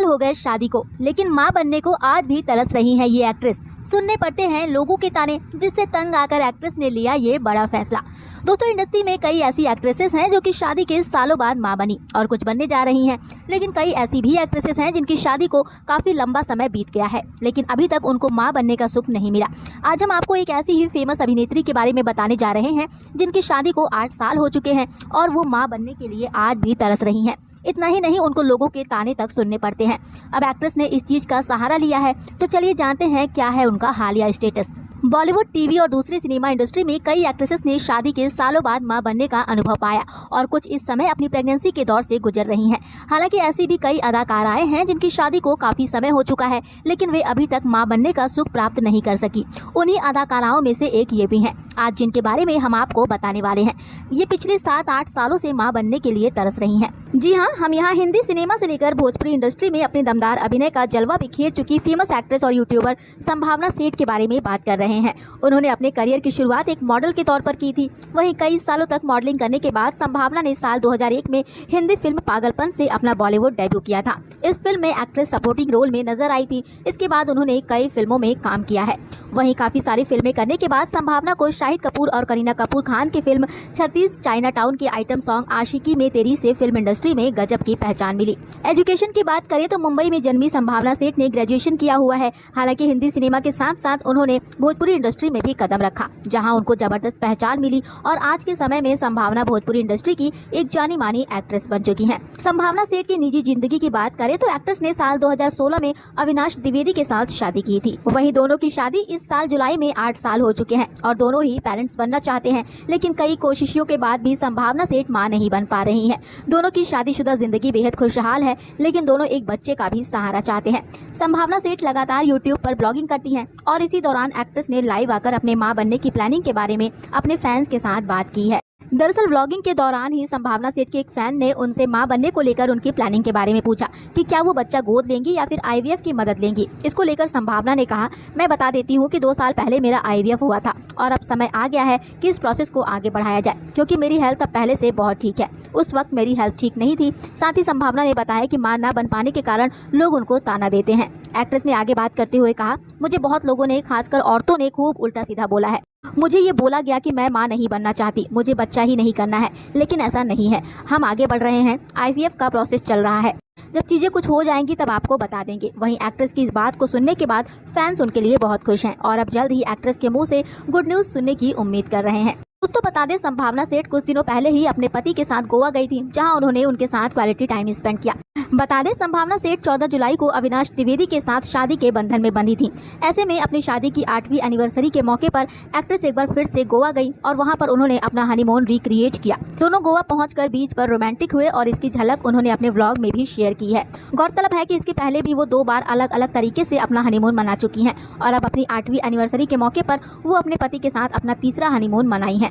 हो गए शादी को, लेकिन मां बनने को आज भी तरस रही हैं ये एक्ट्रेस। सुनने पड़ते हैं लोगों के ताने, जिससे तंग आकर एक्ट्रेस ने लिया ये बड़ा फैसला। दोस्तों, इंडस्ट्री में कई ऐसी एक्ट्रेसेस हैं जो कि शादी के सालों बाद मां बनी और कुछ बनने जा रही हैं, लेकिन कई ऐसी भी एक्ट्रेसेस हैं जिनकी शादी को काफ़ी लंबा समय बीत गया है, लेकिन अभी तक उनको मां बनने का सुख नहीं मिला। आज हम आपको एक ऐसी ही फेमस अभिनेत्री के बारे में बताने जा रहे हैं जिनकी शादी को 8 साल हो चुके हैं और वो मां बनने के लिए आज भी तरस रही हैं। इतना ही नहीं, उनको लोगों के ताने तक सुनने पड़ते हैं। अब एक्ट्रेस ने इस चीज़ का सहारा लिया है, तो चलिए जानते हैं क्या है उनका हालिया स्टेटस। बॉलीवुड, टीवी और दूसरी सिनेमा इंडस्ट्री में कई एक्ट्रेसेस ने शादी के सालों बाद मां बनने का अनुभव पाया और कुछ इस समय अपनी प्रेगनेंसी के दौर से गुजर रही हैं। हालांकि ऐसी भी कई अदाकाराएं हैं जिनकी शादी को काफ़ी समय हो चुका है, लेकिन वे अभी तक मां बनने का सुख प्राप्त नहीं कर सकी। उन्हीं अदाकाराओं में से एक ये भी हैं आज जिनके बारे में हम आपको बताने वाले हैं। ये पिछले 7-8 सालों से मां बनने के लिए तरस रही हैं। जी हाँ, हम यहाँ हिंदी सिनेमा से लेकर भोजपुरी इंडस्ट्री में अपने दमदार अभिनय का जलवा बिखेर चुकी फेमस एक्ट्रेस और यूट्यूबर संभावना सेठ के बारे में बात कर रहे हैं। उन्होंने अपने करियर की शुरुआत एक मॉडल के तौर पर की थी। वहीं कई सालों तक मॉडलिंग करने के बाद संभावना ने साल 2001 में हिंदी फिल्म पागलपन से अपना बॉलीवुड डेब्यू किया था। इस फिल्म में एक्ट्रेस सपोर्टिंग रोल में नजर आई थी। इसके बाद उन्होंने कई फिल्मों में काम किया है। वहीं काफ़ी सारी फिल्में करने के बाद संभावना को शाहिद कपूर और करीना कपूर खान की फिल्म 36 चाइना टाउन के आइटम सॉन्ग आशिकी में तेरी से फिल्म इंडस्ट्री में गजब की पहचान मिली। एजुकेशन की बात करें तो मुंबई में जन्मी संभावना सेठ ने ग्रेजुएशन किया हुआ है। हालांकि हिंदी सिनेमा के साथ साथ उन्होंने भोजपुरी इंडस्ट्री में भी कदम रखा, जहां उनको जबरदस्त पहचान मिली और आज के समय में संभावना भोजपुरी इंडस्ट्री की एक जानी मानी एक्ट्रेस बन चुकी हैं। संभावना सेठ की निजी जिंदगी की बात करें तो एक्ट्रेस ने साल 2016 में अविनाश द्विवेदी के साथ शादी की थी। वहीं दोनों की शादी इस साल जुलाई में 8 साल हो चुके हैं और दोनों ही पेरेंट्स बनना चाहते हैं, लेकिन कई कोशिशों के बाद भी संभावना सेठ मां नहीं बन पा रही हैं। दोनों की शादीशुदा जिंदगी बेहद खुशहाल है, लेकिन दोनों एक बच्चे का भी सहारा चाहते हैं। संभावना सेठ लगातार यूट्यूब पर ब्लॉगिंग करती हैं और इसी दौरान एक्ट्रेस ने लाइव आकर अपने मां बनने की प्लानिंग के बारे में अपने फैंस के साथ बात की है। दरअसल व्लॉगिंग के दौरान ही संभावना सेठ के एक फैन ने उनसे मां बनने को लेकर उनकी प्लानिंग के बारे में पूछा कि क्या वो बच्चा गोद लेंगी या फिर आईवीएफ की मदद लेंगी। इसको लेकर संभावना ने कहा, मैं बता देती हूँ कि 2 साल पहले मेरा आईवीएफ हुआ था और अब समय आ गया है कि इस प्रोसेस को आगे बढ़ाया जाए, क्योंकि मेरी हेल्थ अब पहले से बहुत ठीक है। उस वक्त मेरी हेल्थ ठीक नहीं थी। साथ ही संभावना ने बताया कि मां न बन पाने के कारण लोग उनको ताना देते हैं। एक्ट्रेस ने आगे बात करते हुए कहा, मुझे बहुत लोगों ने, खासकर औरतों ने खूब उल्टा सीधा बोला है। मुझे ये बोला गया कि मैं मां नहीं बनना चाहती, मुझे बच्चा ही नहीं करना है, लेकिन ऐसा नहीं है। हम आगे बढ़ रहे हैं, आईवीएफ का प्रोसेस चल रहा है। जब चीज़ें कुछ हो जाएंगी तब आपको बता देंगे। वहीं एक्ट्रेस की इस बात को सुनने के बाद फैंस उनके लिए बहुत खुश हैं और अब जल्द ही एक्ट्रेस के मुंह से गुड न्यूज़ सुनने की उम्मीद कर रहे हैं। दोस्तों, बता दें संभावना सेठ कुछ दिनों पहले ही अपने पति के साथ गोवा गई थी, जहां उन्होंने उनके साथ क्वालिटी टाइम स्पेंड किया। बता दें संभावना सेठ 14 जुलाई को अविनाश द्विवेदी के साथ शादी के बंधन में बंधी थी। ऐसे में अपनी शादी की 8वीं एनिवर्सरी के मौके पर एक्ट्रेस एक बार फिर से गोवा गई और वहां पर उन्होंने अपना हनीमून रिक्रिएट किया। दोनों गोवा पहुंचकर बीच पर रोमांटिक हुए और इसकी झलक उन्होंने अपने व्लॉग में भी शेयर की है। गौरतलब है कि इसके पहले भी वो 2 बार अलग अलग तरीके से अपना हनीमून मना चुकी हैं और अब अपनी 8वीं एनिवर्सरी के मौके पर वो अपने पति के साथ अपना तीसरा हनीमून मनाई है।